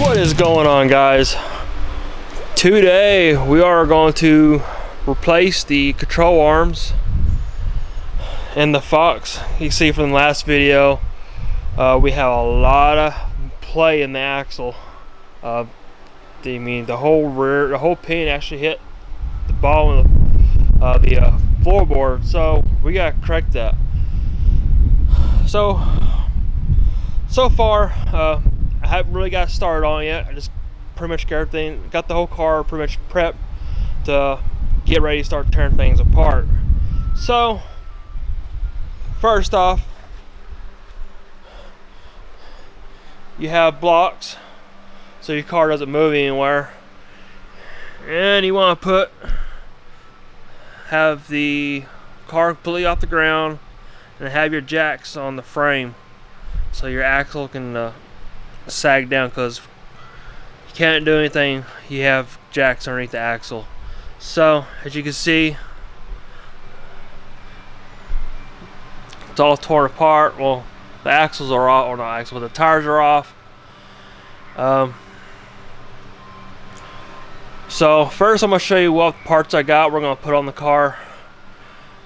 What is going on, guys? Today we are going to replace the control arms in the Fox. You can see from the last video we have a lot of play in the axle. The whole rear, the whole pin actually hit the bottom of the floorboard, so we gotta correct that. So far I haven't really got started on it yet. I just pretty much got everything, got the whole car pretty much prepped to get ready to start tearing things apart. So first off, you have blocks so your car doesn't move anywhere, and you want to have the car completely off the ground and have your jacks on the frame so your axle can sag down, because you can't do anything, you have jacks underneath the axle. So as you can see, it's all torn apart. Well, the axles are off, or not axle, but the tires are off. So first I'm going to show you what parts I got we're going to put on the car,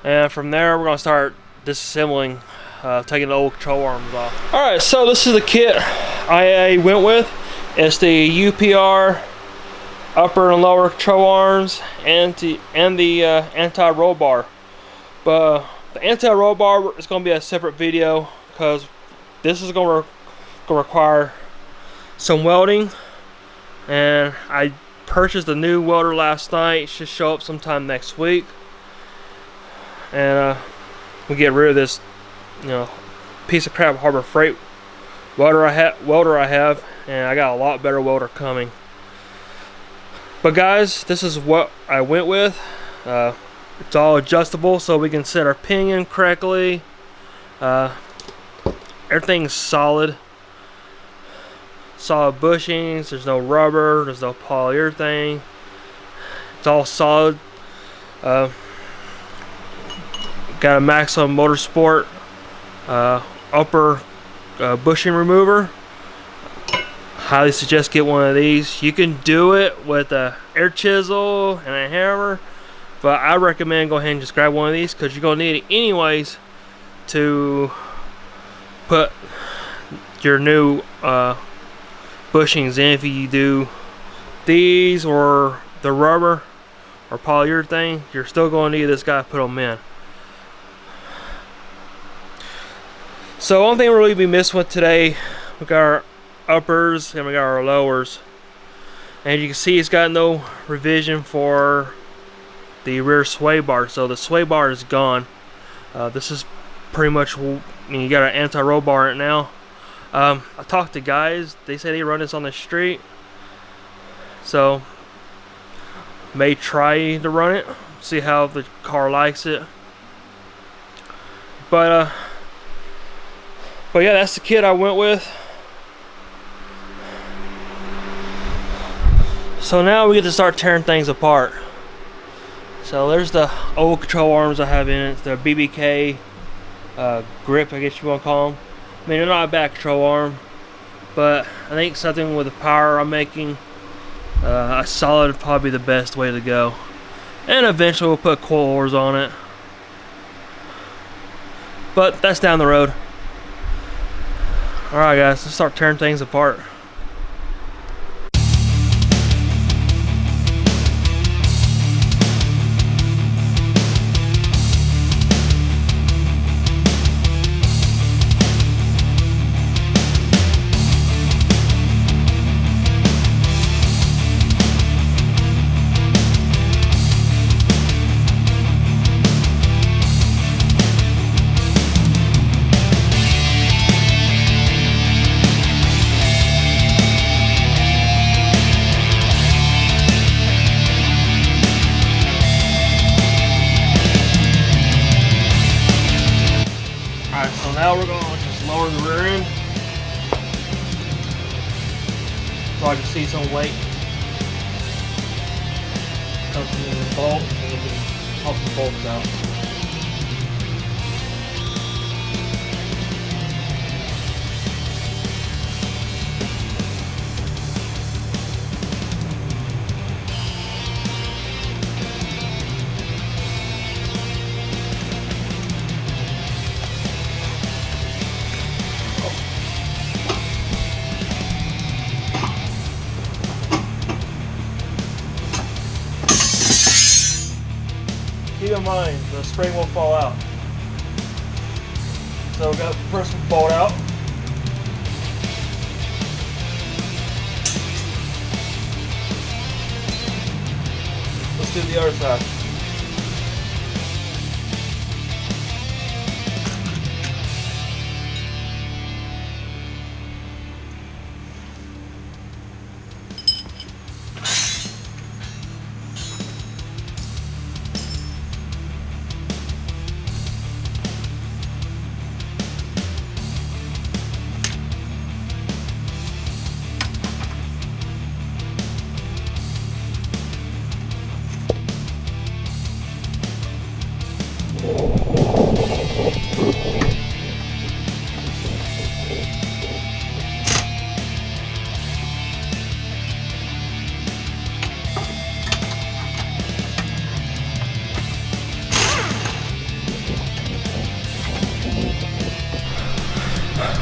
and from there we're going to start disassembling, taking the old control arms off. Alright, so this is the kit I went with. It's the UPR upper and lower control arms and the anti-roll bar. But the anti-roll bar is going to be a separate video, because this is going to require some welding, and I purchased a new welder last night. It should show up sometime next week, and we get rid of this, piece of crap Harbor Freight welder I have, and I got a lot better welder coming. But guys, this is what I went with. It's all adjustable, so we can set our pinion correctly. Everything's solid bushings. There's no rubber, there's no polyurethane. It's all solid. Got a Maximum Motorsport upper bushing remover. Highly suggest get one of these. You can do it with a air chisel and a hammer, but I recommend go ahead and just grab one of these, because you're gonna need it anyways to put your new bushings in. If you do these or the rubber or polyurethane, you're still gonna need this guy to put them in. So one thing we'll really be missing with today, we got our uppers and we got our lowers, and you can see it's got no revision for the rear sway bar, so the sway bar is gone. This is pretty much, you got an anti-roll bar in it now. I talked to guys, they say they run this on the street, so may try to run it, see how the car likes it. But yeah, that's the kit I went with. So now we get to start tearing things apart. So there's the old control arms I have in it, the BBK grip, I guess you want to call them. I mean, they're not a bad control arm, but I think something with the power I'm making, a solid would probably be the best way to go. And eventually we'll put coilovers on it, but that's down the road. Alright guys, let's start tearing things apart. Now we're going to just lower the rear end so I can see some weight comes from the bolt, and we can pop the bolts out. the spring won't fall out. So we got the first bolt out. Let's do the other side.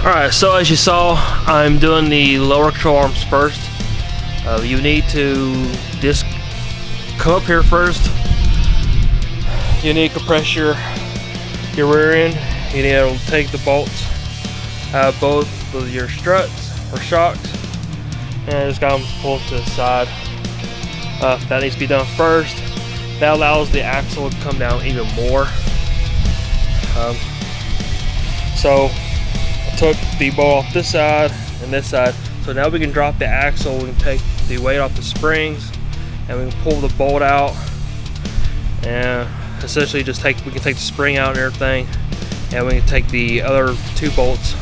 Alright, so as you saw, I'm doing the lower control arms first. You need to just come up here first. You need to compress your rear end. You need to take the bolts out of both of your struts or shocks, and just got them pulled to the side. That needs to be done first. That allows the axle to come down even more. So I took the bolt off this side and this side. So now we can drop the axle, we can take the weight off the springs, and we can pull the bolt out, and essentially just we can take the spring out and everything, and we can take the other two bolts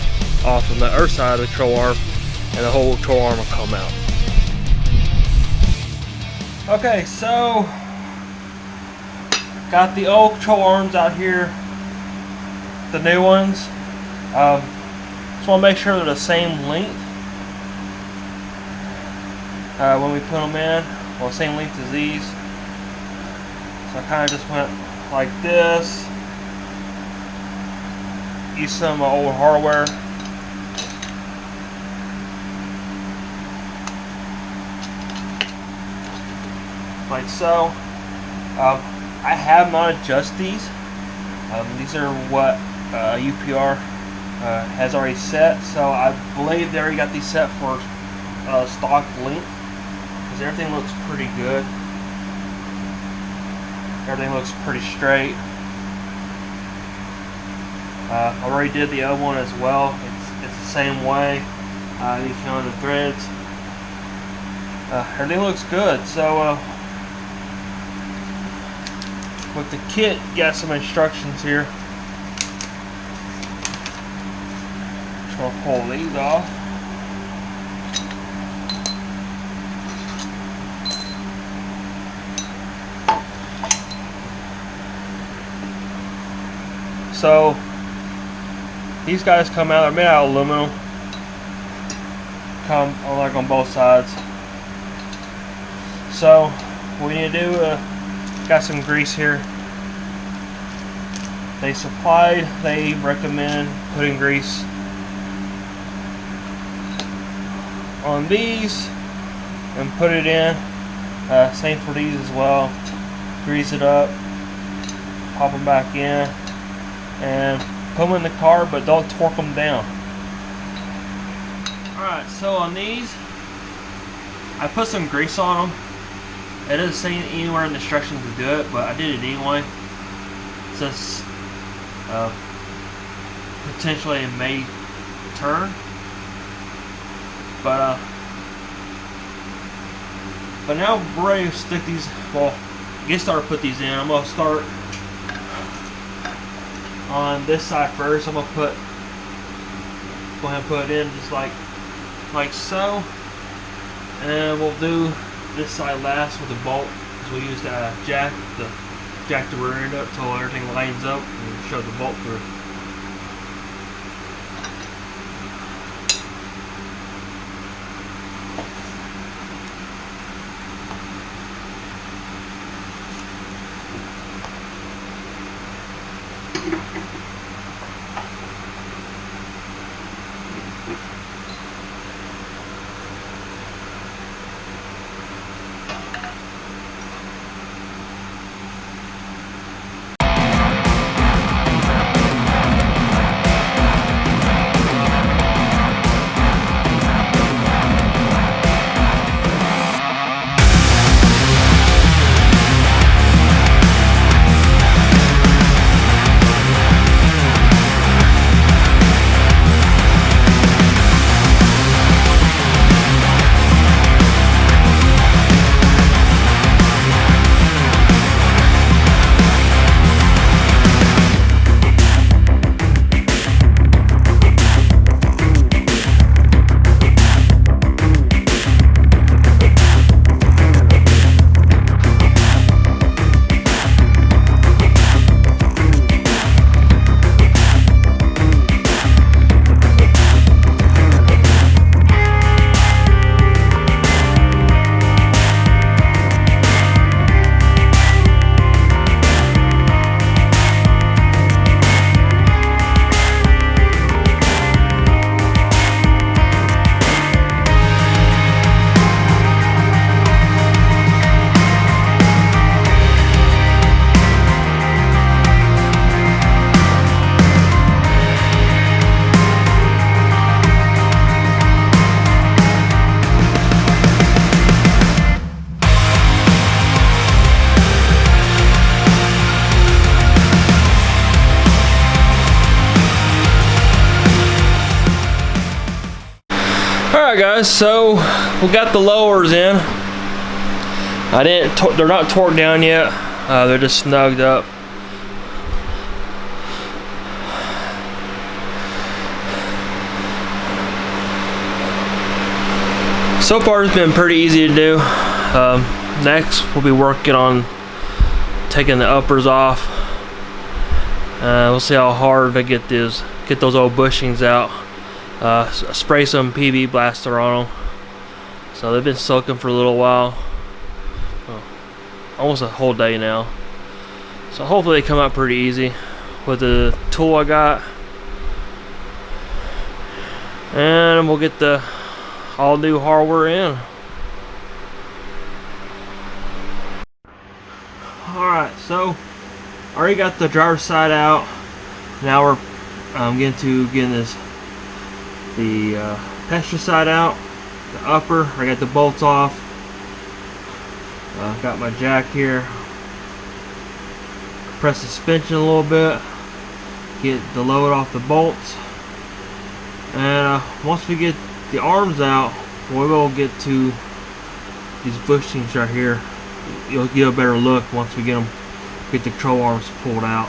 off on the other side of the control arm, and the whole control arm will come out. Okay, so got the old control arms out here, the new ones. Just want to make sure they're the same length when we put them in. Well, same length as these. So I kind of just went like this. Use some old hardware. Like so. I have not adjusted these. These are what UPR has already set, so I believe they already got these set for stock length, because everything looks pretty good. Everything looks pretty straight. I already did the other one as well. It's the same way. You can the threads. Everything looks good. So with the kit, you got some instructions here. Just gonna pull these off. So these guys come out, they're made out of aluminum. Come like on both sides. So what we need to do, got some grease here. They recommend putting grease on these and put it in. Same for these as well. Grease it up, pop them back in, and put them in the car, but don't torque them down. Alright, so on these, I put some grease on them. It doesn't say anywhere in the instructions to do it, but I did it anyway. Since potentially it may turn. But now we're ready to stick these, well, get started to put these in. I'm going to start on this side first. I'm going to go ahead and put it in just like so. And we'll do this side last with the bolt, because we use the jack the rear end up until everything lines up and shove the bolt through. Alright guys, so we got the lowers in. They're not torqued down yet. They're just snugged up. So far it's been pretty easy to do. Next we'll be working on taking the uppers off. We'll see how hard they get those old bushings out. Spray some PB blaster on them. So they've been soaking for a little while, almost a whole day now. So hopefully they come out pretty easy with the tool I got, and we'll get the all new hardware in. Alright, so I already got the driver's side out. Now we're getting the passenger side out, the upper. I got the bolts off. Got my jack here. Press the suspension a little bit. Get the load off the bolts. And once we get the arms out, we will get to these bushings right here. You'll get a better look once we get the control arms pulled out.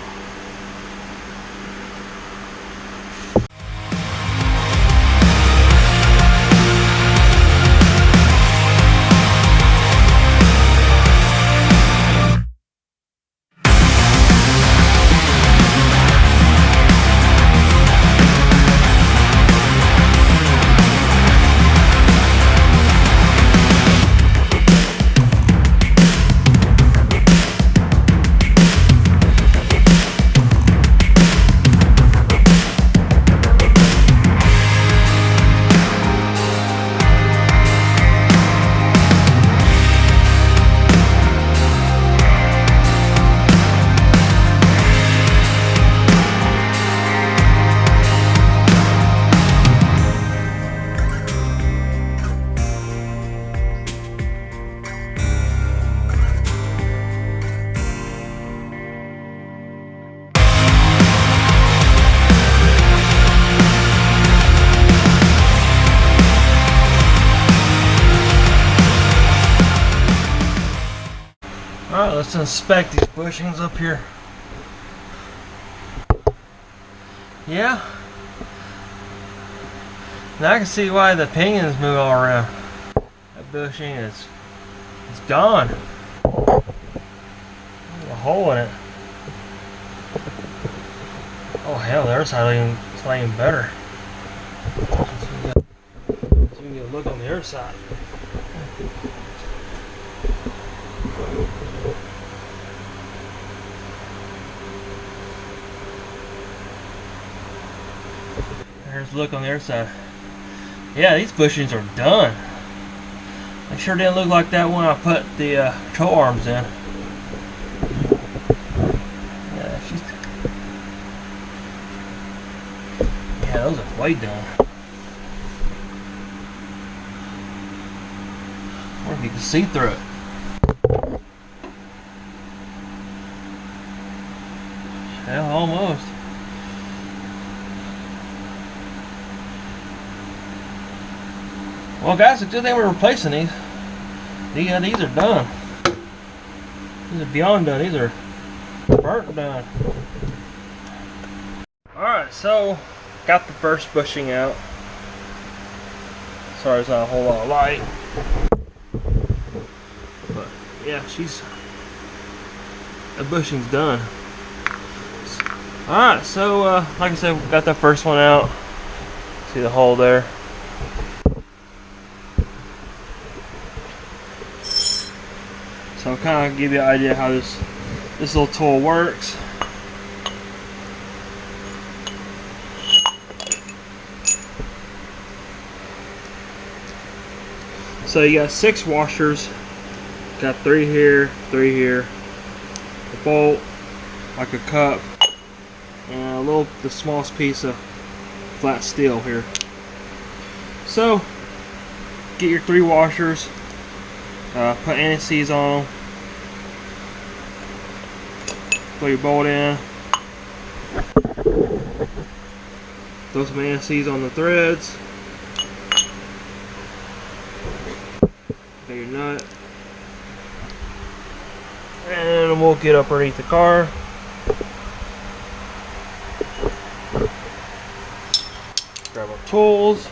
Alright, let's inspect these bushings up here. Yeah. Now I can see why the pinions move all around. That bushing is gone. There's a hole in it. Oh hell, the other side is not even better. So you get a look on the other side. Here's a look on the other side. Yeah, these bushings are done. They sure didn't look like that when I put the control arms in. Yeah, those are way done. I wonder if you can see through it. Yeah, almost. Well guys, it's a good thing we're replacing these. These are done. These are beyond done. These are burnt done. Alright, so got the first bushing out. Sorry, there's not a whole lot of light. But yeah, the bushing's done. Alright, so like I said, we got that first one out. See the hole there. So I'll kind of give you an idea how this little tool works. So you got 6 washers. Got 3 here, 3 here. A bolt, like a cup, and the smallest piece of flat steel here. So get your 3 washers. Put anti-seize on them. Put your bolt in. Throw some anti-seize on the threads. Got your nut. And we'll get up underneath the car. Grab our tools.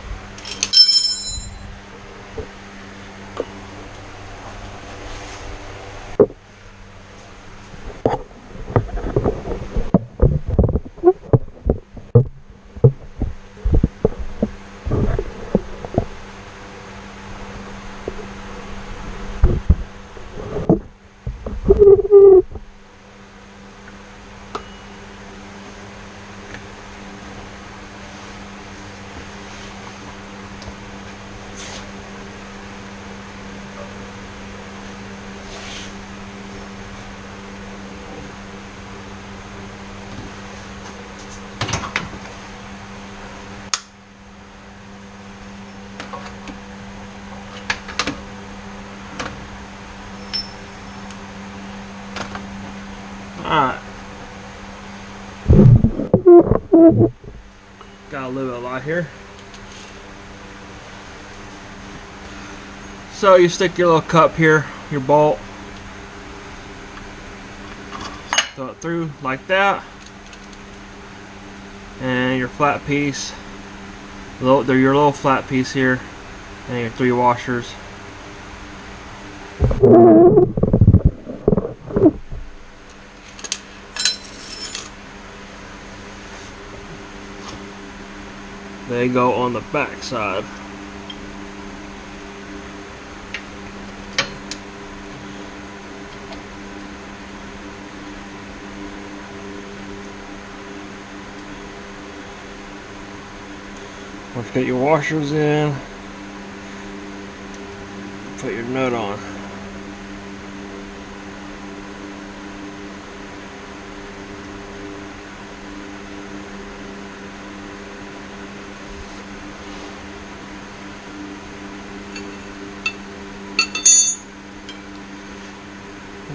Alright. Got a little bit of light here. So you stick your little cup here, your bolt, throw it through like that, and your flat piece, your little flat piece here, and your 3 washers. They go on the back side. Once you get your washers in, put your nut on.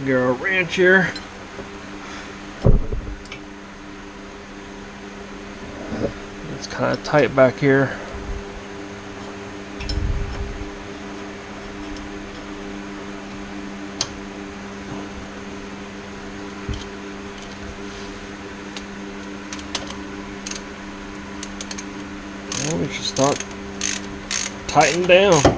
Get our wrench here. It's kind of tight back here. Well, we should start tightening down.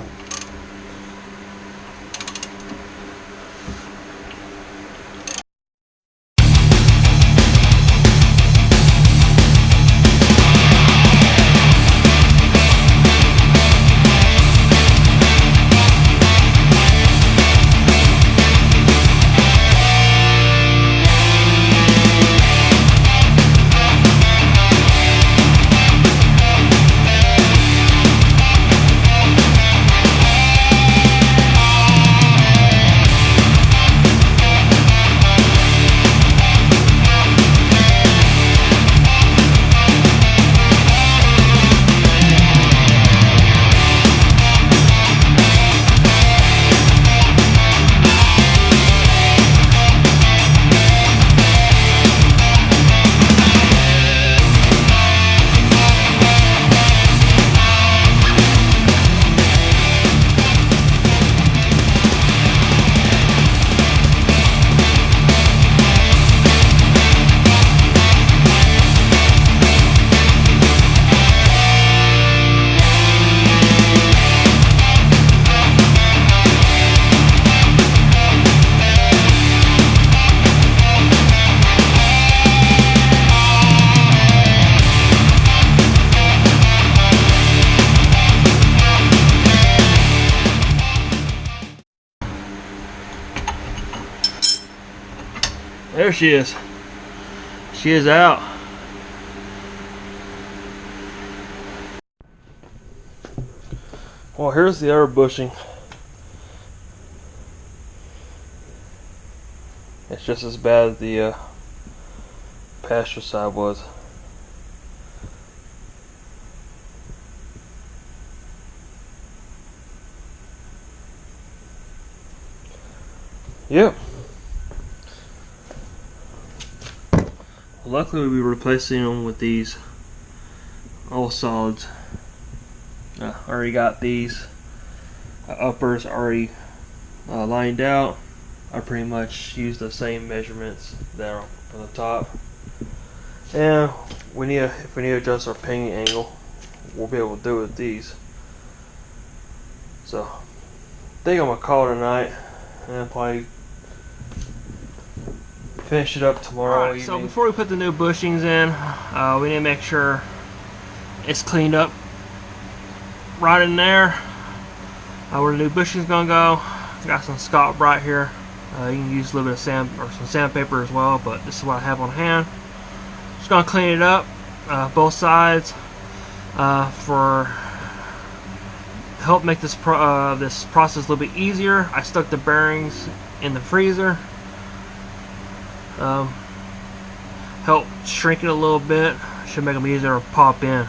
There she is. She is out. Well, here's the other bushing. It's just as bad as the pasture side was. Yep. Luckily, we'll be replacing them with these all solids. Already got these uppers already lined out. I pretty much use the same measurements that are on the top. And if we need to adjust our pinging angle, we'll be able to do it with these. So I think I'm gonna call it tonight and probably finish it up tomorrow evening. So before we put the new bushings in, we need to make sure it's cleaned up right in there. Where the new bushings gonna go. Got some Scott Bright here. You can use a little bit of sand or some sandpaper as well, but this is what I have on hand. Just gonna clean it up, both sides, for help make this process a little bit easier. I stuck the bearings in the freezer. Help shrink it a little bit. Should make them easier to pop in.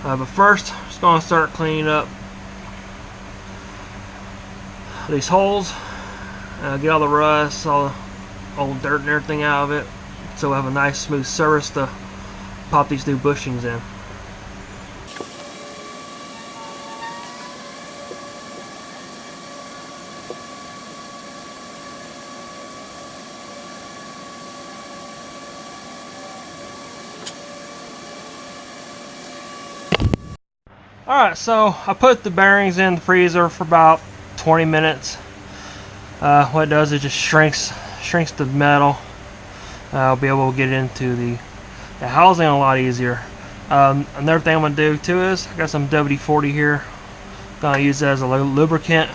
But first, just gonna start cleaning up these holes. Get all the rust, all the old dirt and everything out of it, so we have a nice smooth surface to pop these new bushings in. Alright, so I put the bearings in the freezer for about 20 minutes. What it does is just shrinks the metal. I'll be able to get into the housing a lot easier. Another thing I'm going to do too is I got some WD-40 here. I'm going to use that as a lubricant.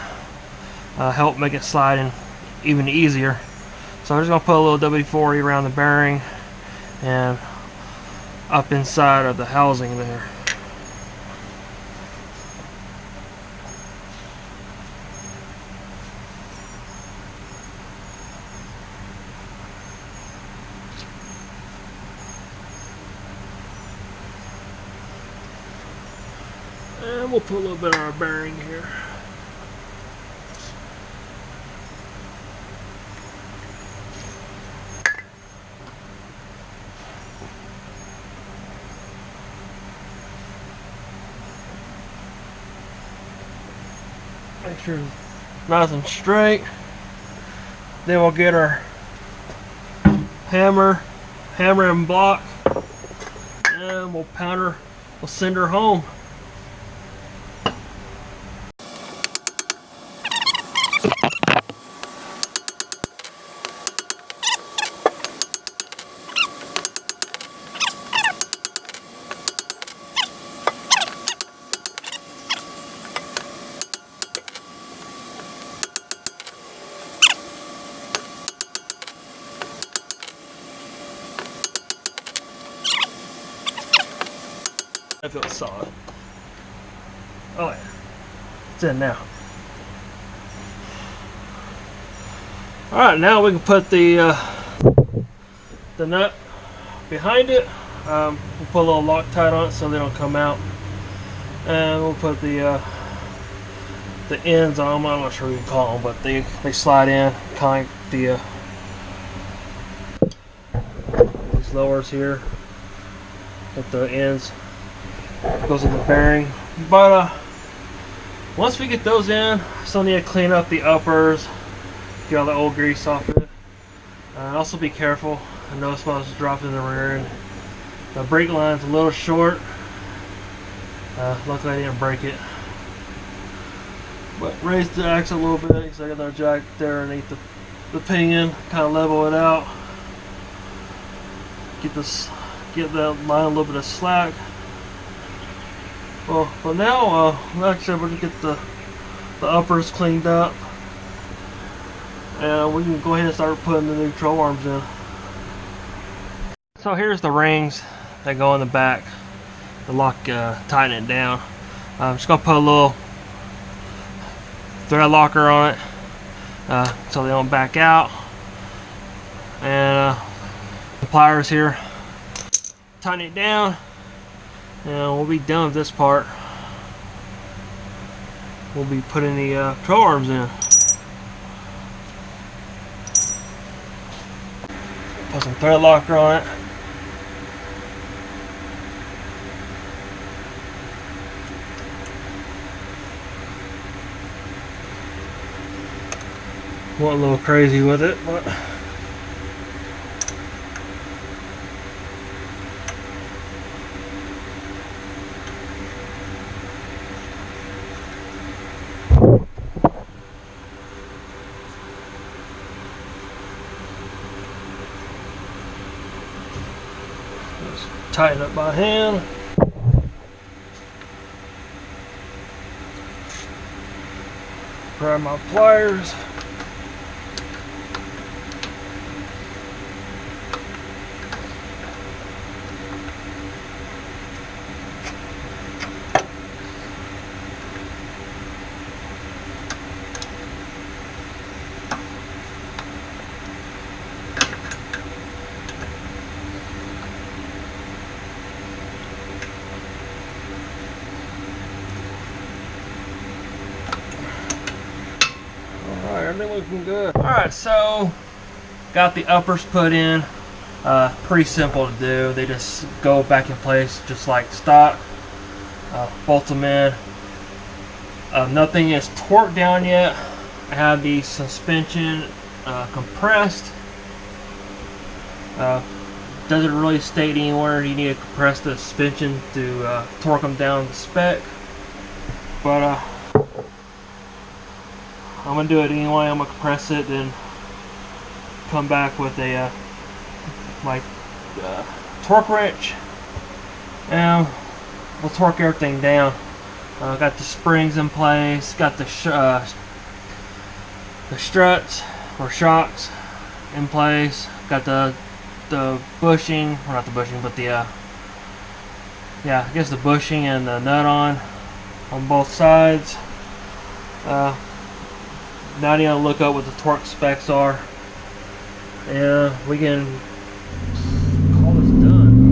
Help make it slide in even easier. So I'm just going to put a little WD-40 around the bearing and up inside of the housing there. And we'll put a little bit on our bearing here. Make sure it's nice and straight. Then we'll get our hammer and block, and we'll pound her. We'll send her home. I feel solid. Oh yeah, it's in now. All right, now we can put the nut behind it. We'll put a little Loctite on it so they don't come out, and we'll put the ends on them. I'm not sure what you call them, but they slide in, kind of the these lowers here at the ends. Goes in the bearing, but once we get those in, still need to clean up the uppers, get all the old grease off it. Also be careful. I know it's supposed to drop in the rear end. The brake line's a little short. Luckily I didn't break it. But raise the axle a little bit because I got another jack there underneath the pinion. Kind of level it out. Get that line a little bit of slack. Well, but now, like I said, we're going to get the uppers cleaned up, and we can go ahead and start putting the new control arms in. So here's the rings that go in the back, the lock, tighten it down. I'm just going to put a little thread locker on it, so they don't back out, and the pliers here, tighten it down. And we'll be done with this part. We'll be putting the control arms in. Put some thread locker on it. Went a little crazy with it, but just tighten up by hand. Grab my pliers. Everything looking good. Alright, so got the uppers put in. Pretty simple to do. They just go back in place just like stock. Bolt them in. Nothing is torqued down yet. I have the suspension compressed. Doesn't really state anywhere you need to compress the suspension to torque them down to spec. But I'm gonna do it anyway. I'm gonna compress it, then come back with a my torque wrench, and we'll torque everything down. Got the springs in place. Got the struts or shocks in place. Got the bushing, or not the bushing, but the yeah, I guess the bushing and the nut on both sides. Now I need to look up what the torque specs are, and we can call this done.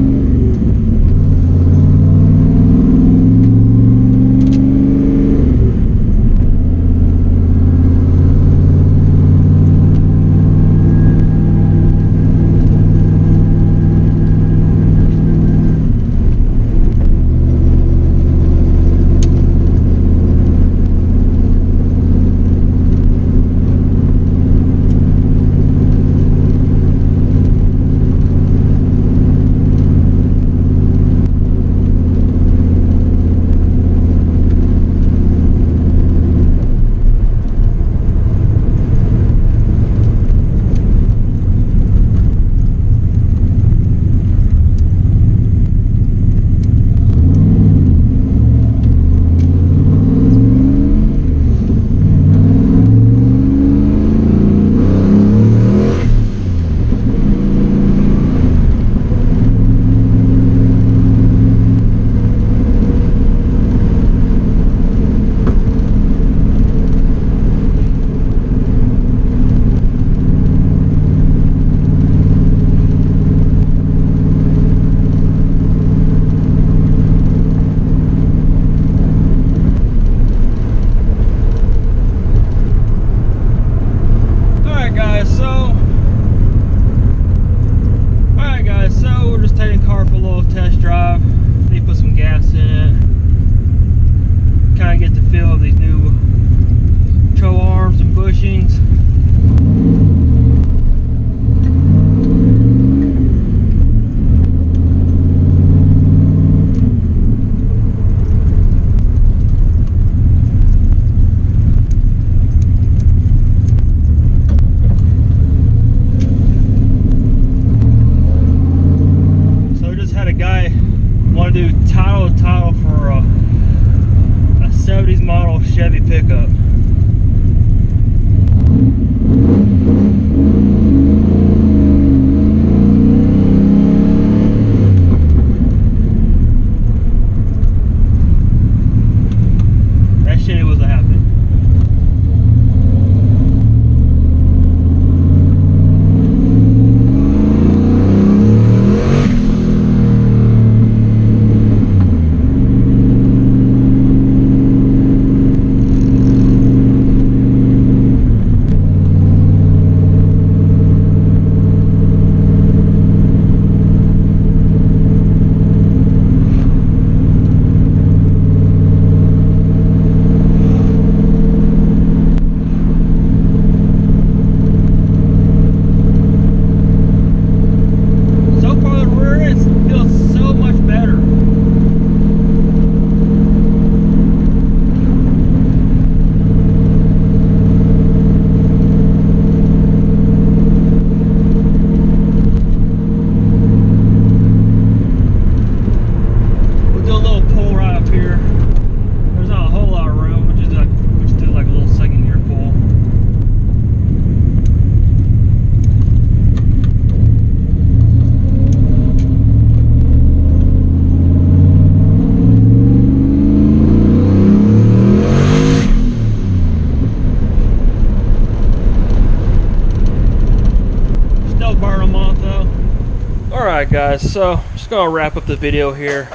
guys, so just gonna wrap up the video here.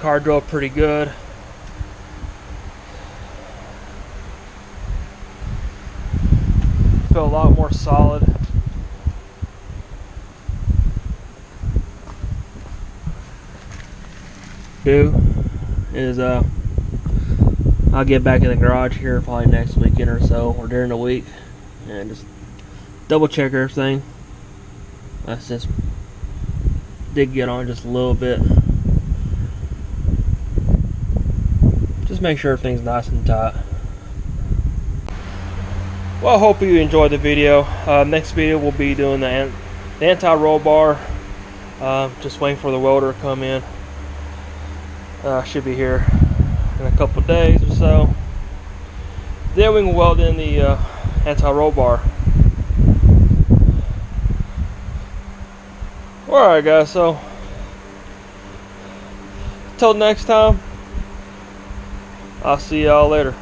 Car drove pretty good. Felt a lot more solid. I'll get back in the garage here probably next weekend or so, or during the week, and just double check everything. That's just did get on just a little bit. Just make sure everything's nice and tight. Well, I hope you enjoyed the video. Next video we'll be doing the anti-roll bar. Just waiting for the welder to come in. Should be here in a couple days or so. Then we can weld in the anti-roll bar. Alright guys, so until next time, I'll see y'all later.